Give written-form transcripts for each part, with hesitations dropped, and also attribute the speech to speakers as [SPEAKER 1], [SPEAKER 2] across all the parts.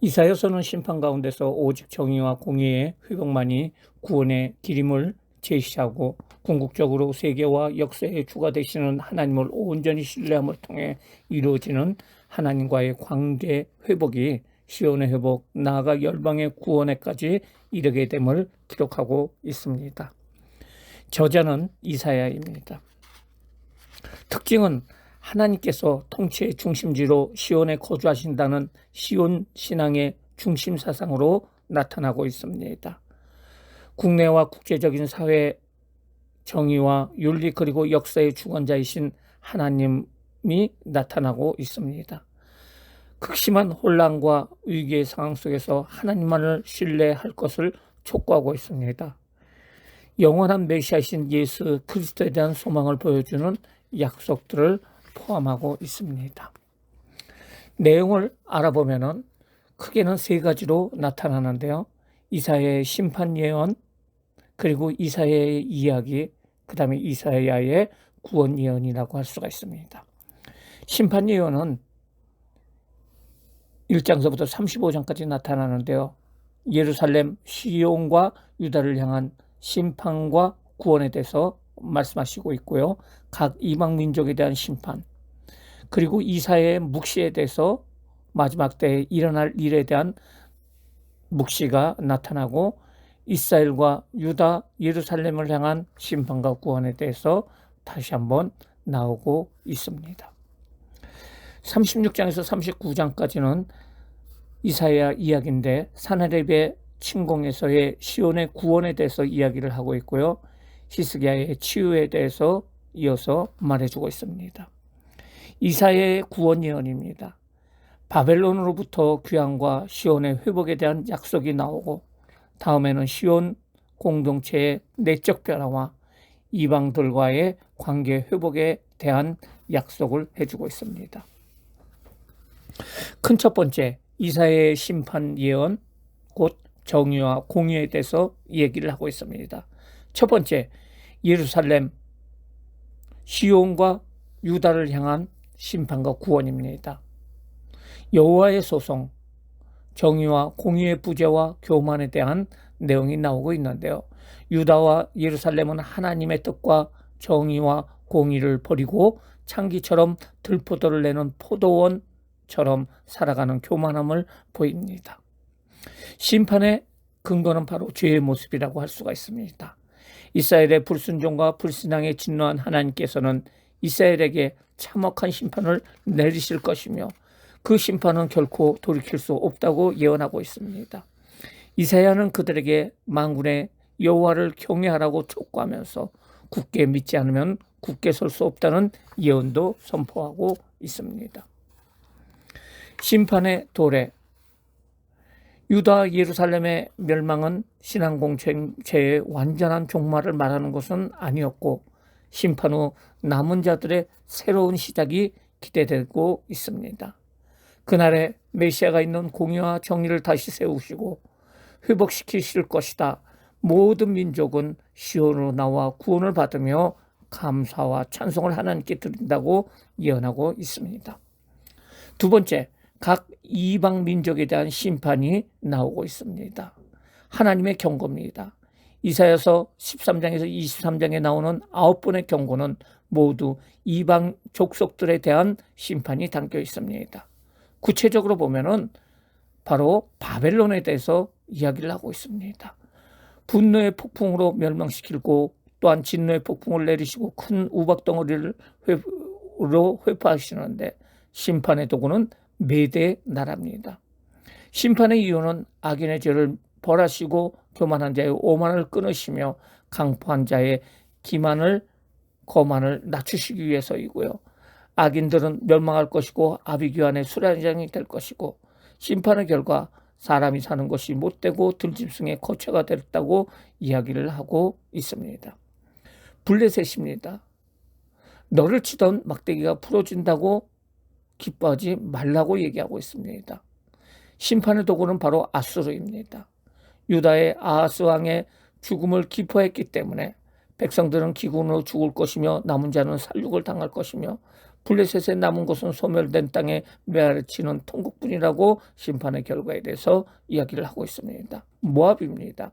[SPEAKER 1] 이사야서는 심판 가운데서 오직 정의와 공의의 회복만이 구원의 길임을 제시하고 궁극적으로 세계와 역사의 주가 되시는 하나님을 온전히 신뢰함을 통해 이루어지는 하나님과의 관계 회복이 시온의 회복, 나아가 열방의 구원에까지 이르게 됨을 기록하고 있습니다. 저자는 이사야입니다. 특징은 하나님께서 통치의 중심지로 시온에 거주하신다는 시온 신앙의 중심 사상으로 나타나고 있습니다. 국내와 국제적인 사회 정의와 윤리 그리고 역사의 주관자이신 하나님이 나타나고 있습니다. 극심한 혼란과 위기의 상황 속에서 하나님만을 신뢰할 것을 촉구하고 있습니다. 영원한 메시아이신 예수 그리스도에 대한 소망을 보여주는 약속들을 포함하고 있습니다. 내용을 알아보면 크게는 세 가지로 나타나는데요. 이사야의 심판 예언, 그리고 이사야의 이야기, 그 다음에 이사야의 구원 예언이라고 할 수가 있습니다. 심판 예언은 1장서부터 35장까지 나타나는데요. 예루살렘, 시온과 유다를 향한 심판과 구원에 대해서 말씀하시고 있고요. 각 이방 민족에 대한 심판, 그리고 이사야의 묵시에 대해서 마지막 때에 일어날 일에 대한 묵시가 나타나고, 이스라엘과 유다, 예루살렘을 향한 심판과 구원에 대해서 다시 한번 나오고 있습니다. 36장에서 39장까지는 이사야 이야기인데 사나립의 침공에서의 시온의 구원에 대해서 이야기를 하고 있고요. 히스기야의 치유에 대해서 이어서 말해주고 있습니다. 이사야의 구원 예언입니다. 바벨론으로부터 귀환과 시온의 회복에 대한 약속이 나오고, 다음에는 시온 공동체의 내적 변화와 이방들과의 관계 회복에 대한 약속을 해주고 있습니다. 큰 첫 번째, 이사야의 심판 예언, 곧 정의와 공의에 대해서 얘기를 하고 있습니다. 첫 번째, 예루살렘, 시온과 유다를 향한 심판과 구원입니다. 여호와의 소송, 정의와 공의의 부재와 교만에 대한 내용이 나오고 있는데요. 유다와 예루살렘은 하나님의 뜻과 정의와 공의를 버리고 창기처럼 들포도를 내는 포도원처럼 살아가는 교만함을 보입니다. 심판의 근거는 바로 죄의 모습이라고 할 수가 있습니다. 이스라엘의 불순종과 불신앙에 진노한 하나님께서는 이스라엘에게 참혹한 심판을 내리실 것이며, 그 심판은 결코 돌이킬 수 없다고 예언하고 있습니다. 이사야는 그들에게 만군의 여호와를 경외하라고 촉구하면서 굳게 믿지 않으면 굳게 설 수 없다는 예언도 선포하고 있습니다. 심판의 도래, 유다 예루살렘의 멸망은 신앙 공동체의 완전한 종말을 말하는 것은 아니었고, 심판 후 남은 자들의 새로운 시작이 기대되고 있습니다. 그날에 메시아가 있는 공의와 정의를 다시 세우시고 회복시키실 것이다. 모든 민족은 시온으로 나와 구원을 받으며 감사와 찬송을 하나님께 드린다고 예언하고 있습니다. 두 번째, 각 이방 민족에 대한 심판이 나오고 있습니다. 하나님의 경고입니다. 이사야서 13장에서 23장에 나오는 9번의 경고는 모두 이방 족속들에 대한 심판이 담겨 있습니다. 구체적으로 보면은 바로 바벨론에 대해서 이야기를 하고 있습니다. 분노의 폭풍으로 멸망시키고, 또한 진노의 폭풍을 내리시고 큰 우박덩어리를 회파하시는데, 심판의 도구는 메대 나라입니다. 심판의 이유는 악인의 죄를 벌하시고 교만한 자의 오만을 끊으시며 강포한 자의 거만을 낮추시기 위해서이고요. 악인들은 멸망할 것이고 아비규환의 수레장이 될 것이고, 심판의 결과 사람이 사는 것이 못되고 들짐승의 거처가 됐다고 이야기를 하고 있습니다. 블레셋입니다. 너를 치던 막대기가 부러진다고 기뻐하지 말라고 얘기하고 있습니다. 심판의 도구는 바로 아수르입니다. 유다의 아하스 왕의 죽음을 기뻐했기 때문에 백성들은 기근으로 죽을 것이며 남은 자는 살육을 당할 것이며 블레셋에 남은 것은 소멸된 땅에 메아리치는 통곡뿐이라고 심판의 결과에 대해서 이야기를 하고 있습니다. 모압입니다.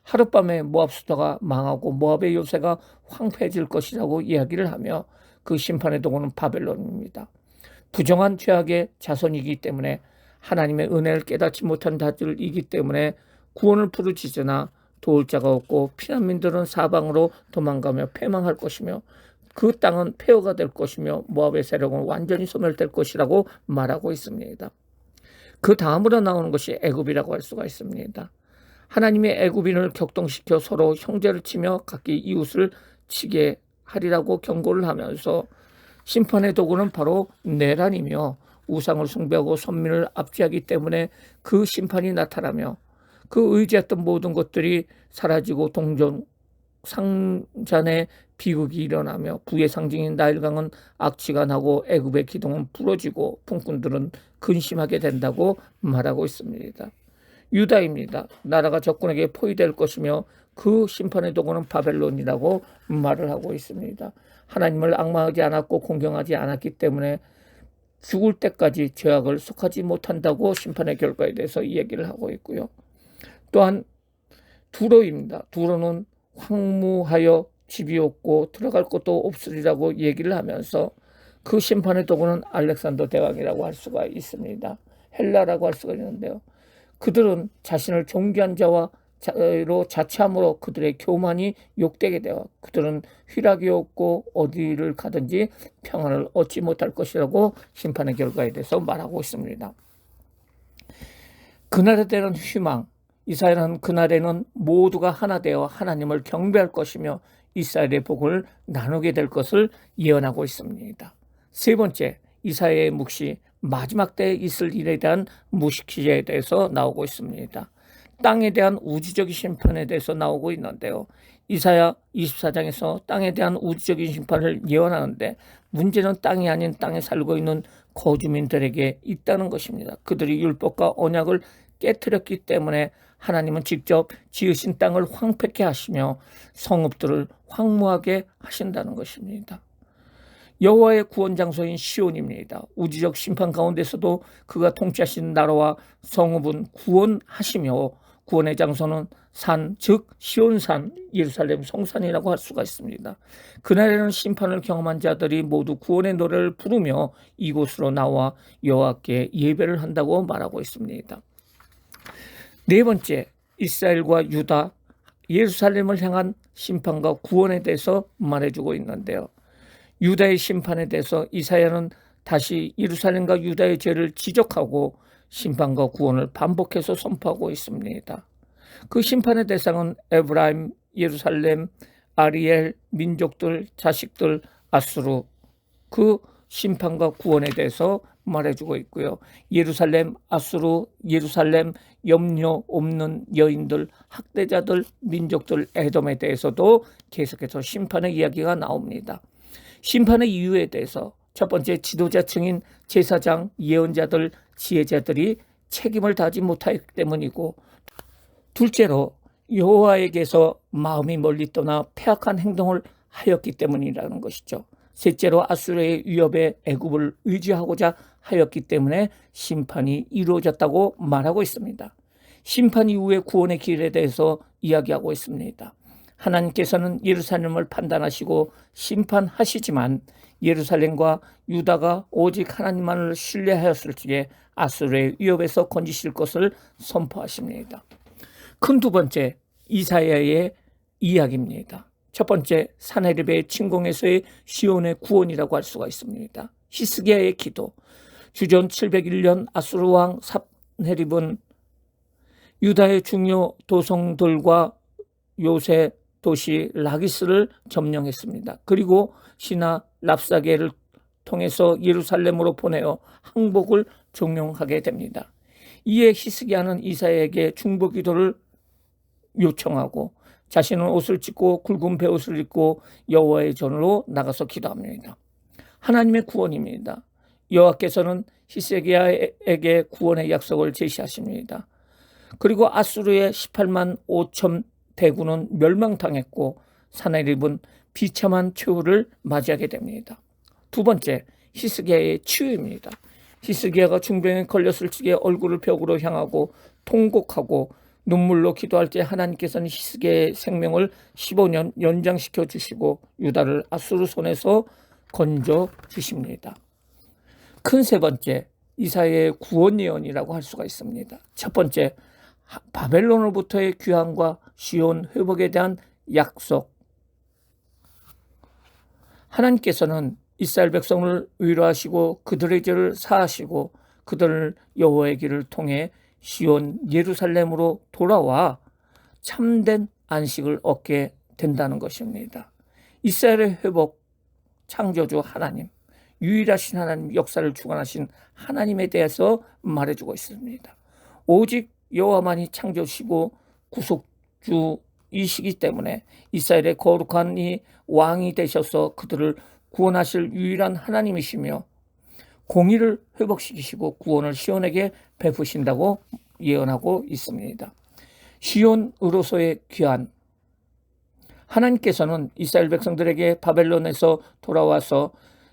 [SPEAKER 1] 하룻밤에 모압 수도가 망하고 모압의 요새가 황폐해질 것이라고 이야기를 하며 그 심판의 도구는 바벨론입니다. 부정한 죄악의 자손이기 때문에 하나님의 은혜를 깨닫지 못한 자들이기 때문에 구원을 부르짖으나 도울 자가 없고 피난민들은 사방으로 도망가며 패망할 것이며 그 땅은 폐허가 될 것이며 모압의 세력은 완전히 소멸될 것이라고 말하고 있습니다. 그 다음으로 나오는 것이 애굽이라고 할 수가 있습니다. 하나님이 애굽인을 격동시켜 서로 형제를 치며 각기 이웃을 치게 하리라고 경고를 하면서 심판의 도구는 바로 내란이며 우상을 숭배하고 선민을 압제하기 때문에 그 심판이 나타나며 그 의지했던 모든 것들이 사라지고 동전 상잔의 비극이 일어나며 부의 상징인 나일강은 악취가 나고 애굽의 기둥은 부러지고 품꾼들은 근심하게 된다고 말하고 있습니다. 유다입니다. 나라가 적군에게 포위될 것이며 그 심판의 도구는 바벨론이라고 말을 하고 있습니다. 하나님을 앙망하지 않았고 공경하지 않았기 때문에 죽을 때까지 죄악을 속하지 못한다고 심판의 결과에 대해서 이야기를 하고 있고요. 또한 두로입니다. 두로는 황무하여 집이 없고 들어갈 곳도 없으리라고 얘기를 하면서 그 심판의 도구는 알렉산더 대왕이라고 할 수가 있습니다. 헬라라고 할 수가 있는데요. 그들은 자신을 존귀한 자와 로 자처함으로 그들의 교만이 욕되게 되어 그들은 희락이 없고 어디를 가든지 평안을 얻지 못할 것이라고 심판의 결과에 대해서 말하고 있습니다. 그날에 대한 희망, 이스라엘은 그날에는 모두가 하나 되어 하나님을 경배할 것이며 이스라엘의 복을 나누게 될 것을 예언하고 있습니다. 세 번째, 이사야의 묵시, 마지막 때에 있을 일에 대한 무식시제에 대해서 나오고 있습니다. 땅에 대한 우주적인 심판에 대해서 나오고 있는데요. 이사야 24장에서 땅에 대한 우주적인 심판을 예언하는데 문제는 땅이 아닌 땅에 살고 있는 거주민들에게 있다는 것입니다. 그들이 율법과 언약을 깨트렸기 때문에 하나님은 직접 지으신 땅을 황폐케 하시며 성읍들을 황무하게 하신다는 것입니다. 여호와의 구원 장소인 시온입니다. 우주적 심판 가운데서도 그가 통치하신 나라와 성읍은 구원하시며 구원의 장소는 산, 즉 시온산, 예루살렘 성산이라고 할 수가 있습니다. 그날에는 심판을 경험한 자들이 모두 구원의 노래를 부르며 이곳으로 나와 여호와께 예배를 한다고 말하고 있습니다. 네 번째, 이스라엘과 유다, 예루살렘을 향한 심판과 구원에 대해서 말해주고 있는데요. 유다의 심판에 대해서 이사야는 다시 예루살렘과 유다의 죄를 지적하고 심판과 구원을 반복해서 선포하고 있습니다. 그 심판의 대상은 에브라임, 예루살렘, 아리엘, 민족들, 자식들, 아수르, 그 심판과 구원에 대해서 말해주고 있고요. 예루살렘, 아수르, 예루살렘, 염려 없는 여인들, 학대자들, 민족들, 에돔에 대해서도 계속해서 심판의 이야기가 나옵니다. 심판의 이유에 대해서 첫 번째, 지도자층인 제사장, 예언자들, 지혜자들이 책임을 다하지 못하기 때문이고, 둘째로 여호와에게서 마음이 멀리 떠나 패악한 행동을 하였기 때문이라는 것이죠. 셋째로 아수르의 위협에 애굽을 의지하고자 하였기 때문에 심판이 이루어졌다고 말하고 있습니다. 심판 이후의 구원의 길에 대해서 이야기하고 있습니다. 하나님께서는 예루살렘을 판단하시고 심판하시지만 예루살렘과 유다가 오직 하나님만을 신뢰하였을 적에 아수르의 위협에서 건지실 것을 선포하십니다. 큰 두 번째, 이사야의 이야기입니다. 첫 번째, 사네립의 침공에서의 시온의 구원이라고 할 수가 있습니다. 히스기야의 기도. 주전 701년 아수르 왕 사네립은 유다의 중요 도성들과 요새 도시 라기스를 점령했습니다. 그리고 신하 랍사게를 통해서 예루살렘으로 보내어 항복을 종용하게 됩니다. 이에 히스기야는 이사야에게 중보기도를 요청하고 자신은 옷을 찢고 굵은 베옷을 입고 여호와의 전으로 나가서 기도합니다. 하나님의 구원입니다. 여호와께서는 히스기야에게 구원의 약속을 제시하십니다. 그리고 아수르의 18만 5천 대군은 멸망당했고 사네립은 비참한 최후를 맞이하게 됩니다. 두 번째, 히스기야의 치유입니다. 히스기야가 중병에 걸렸을 적에 얼굴을 벽으로 향하고 통곡하고 눈물로 기도할 때 하나님께서는 히스기야의 생명을 15년 연장시켜 주시고 유다를 아수르 손에서 건져 주십니다. 큰 세 번째, 이사야의 구원 예언이라고 할 수가 있습니다. 첫 번째, 바벨론으로부터의 귀환과 시온 회복에 대한 약속. 하나님께서는 이스라엘 백성을 위로하시고 그들의 죄를 사하시고 그들을 여호와의 길을 통해 시온 예루살렘으로 돌아와 참된 안식을 얻게 된다는 것입니다. 이스라엘의 회복, 창조주 하나님, 유일하신 하나님, 역사를 주관하신 하나님에 대해서 말해주고 있습니다. 오직 여호와만이 창조시고 구속주이시기 때문에 이스라엘의 거룩한 이 왕이 되셔서 그들을 구원하실 유일한 하나님이시며 공의를 회복시키시고 구원을 시온에게 베푸신다고 예언하고 있습니다. 시온으로서의 귀환. 하나님께서는 이스라엘 백성들에게 바벨론에서 돌아와서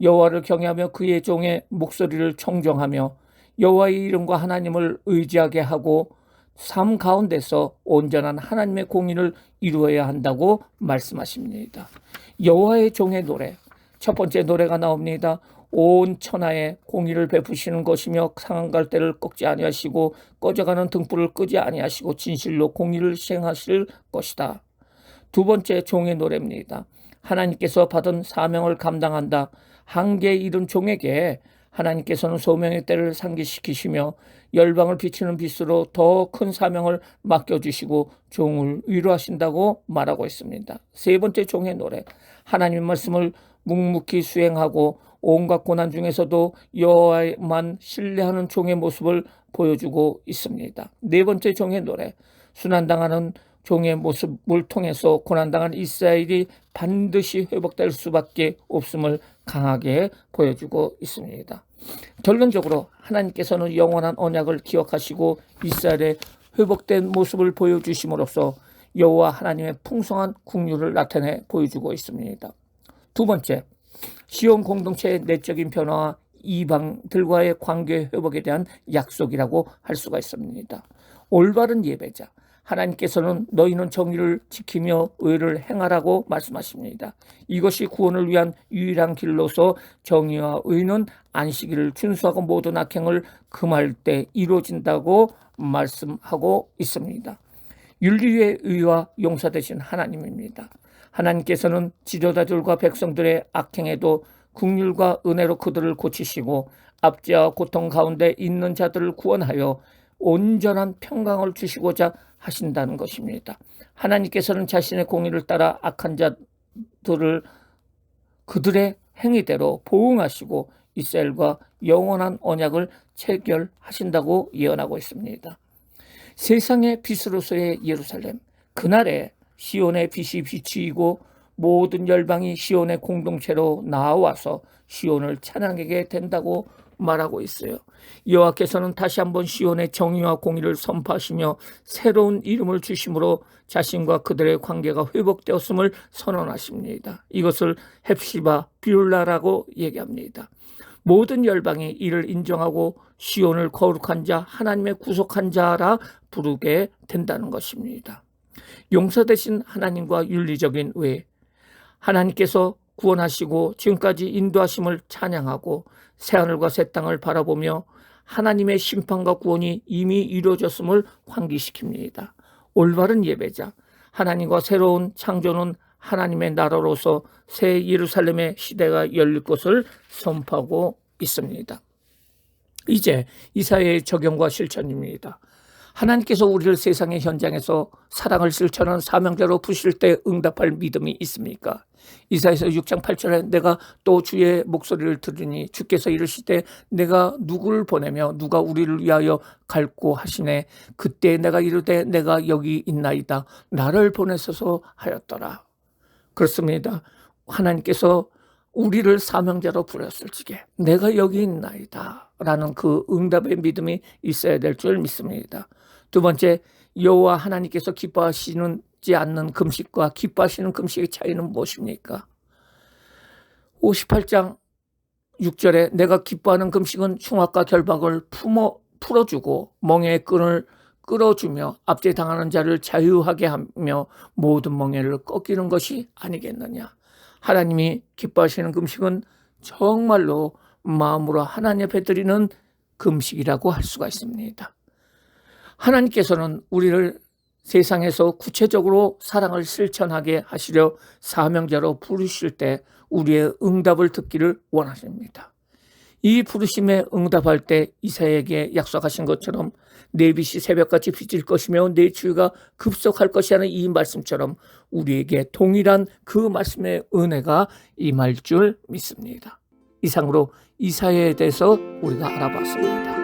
[SPEAKER 1] 여호와를 경외하며 그의 종의 목소리를 청정하며 여호와의 이름과 하나님을 의지하게 하고 삶 가운데서 온전한 하나님의 공의를 이루어야 한다고 말씀하십니다. 여호와의 종의 노래, 첫 번째 노래가 나옵니다. 온 천하에 공의를 베푸시는 것이며 상한 갈대를 꺾지 아니하시고 꺼져가는 등불을 끄지 아니하시고 진실로 공의를 시행하실 것이다. 두 번째 종의 노래입니다. 하나님께서 받은 사명을 감당한다. 한계에 이른 종에게 하나님께서는 소명의 때를 상기시키시며 열방을 비추는 빛으로 더 큰 사명을 맡겨주시고 종을 위로하신다고 말하고 있습니다. 세 번째 종의 노래, 하나님의 말씀을 묵묵히 수행하고 온갖 고난 중에서도 여호와만 신뢰하는 종의 모습을 보여주고 있습니다. 네 번째 종의 노래, 순환당하는 종의 모습을 통해서 고난당한 이스라엘이 반드시 회복될 수밖에 없음을 강하게 보여주고 있습니다. 결론적으로 하나님께서는 영원한 언약을 기억하시고 이스라엘의 회복된 모습을 보여주심으로써 여호와 하나님의 풍성한 국률을 나타내 보여주고 있습니다. 두 번째, 시온 공동체의 내적인 변화와 이방들과의 관계 회복에 대한 약속이라고 할 수가 있습니다. 올바른 예배자, 하나님께서는 너희는 정의를 지키며 의를 행하라고 말씀하십니다. 이것이 구원을 위한 유일한 길로서 정의와 의는 안식일을 준수하고 모든 악행을 금할 때 이루어진다고 말씀하고 있습니다. 윤리의 의와 용사 되신 하나님입니다. 하나님께서는 지도자들과 백성들의 악행에도 긍휼과 은혜로 그들을 고치시고 압제와 고통 가운데 있는 자들을 구원하여 온전한 평강을 주시고자 하신다는 것입니다. 하나님께서는 자신의 공의를 따라 악한 자들을 그들의 행위대로 보응하시고 이스라엘과 영원한 언약을 체결하신다고 예언하고 있습니다. 세상의 빛으로서의 예루살렘, 그날에 시온의 빛이 비추이고 모든 열방이 시온의 공동체로 나와서 시온을 찬양하게 된다고 말하고 있어요. 여호와께서는 다시 한번 시온의 정의와 공의를 선포하시며 새로운 이름을 주심으로 자신과 그들의 관계가 회복되었음을 선언하십니다. 이것을 헵시바 비울라라고 얘기합니다. 모든 열방이 이를 인정하고 시온을 거룩한 자, 하나님의 구속한 자라 부르게 된다는 것입니다. 용서 되신 하나님과 윤리적인 의, 하나님께서 구원하시고 지금까지 인도하심을 찬양하고 새하늘과 새 땅을 바라보며 하나님의 심판과 구원이 이미 이루어졌음을 환기시킵니다. 올바른 예배자, 하나님과 새로운 창조는 하나님의 나라로서 새 예루살렘의 시대가 열릴 것을 선포하고 있습니다. 이제 이사야의 적용과 실천입니다. 하나님께서 우리를 세상의 현장에서 사랑을 실천하는 사명자로 부실 때 응답할 믿음이 있습니까? 이사야서 6장 8절에 내가 또 주의 목소리를 들으니 주께서 이르시되 내가 누구를 보내며 누가 우리를 위하여 갈고 하시네. 그때 내가 이르되 내가 여기 있나이다. 나를 보내소서 하였더라. 그렇습니다. 하나님께서 우리를 사명자로 부르셨을 적에 내가 여기 있나이다 라는 그 응답의 믿음이 있어야 될 줄 믿습니다. 두 번째, 여호와 하나님께서 기뻐하시지 않는 금식과 기뻐하시는 금식의 차이는 무엇입니까? 58장 6절에 내가 기뻐하는 금식은 흉악과 결박을 풀어주고 멍에의 끈을 끌어주며 압제당하는 자를 자유하게 하며 모든 멍에를 꺾이는 것이 아니겠느냐. 하나님이 기뻐하시는 금식은 정말로 마음으로 하나님 앞에 드리는 금식이라고 할 수가 있습니다. 하나님께서는 우리를 세상에서 구체적으로 사랑을 실천하게 하시려 사명자로 부르실 때 우리의 응답을 듣기를 원하십니다. 이 부르심에 응답할 때 이사야에게 약속하신 것처럼 내 빛이 새벽같이 비칠 것이며 내 주유가 급속할 것이라는 이 말씀처럼 우리에게 동일한 그 말씀의 은혜가 임할 줄 믿습니다. 이상으로 이사야에 대해서 우리가 알아봤습니다.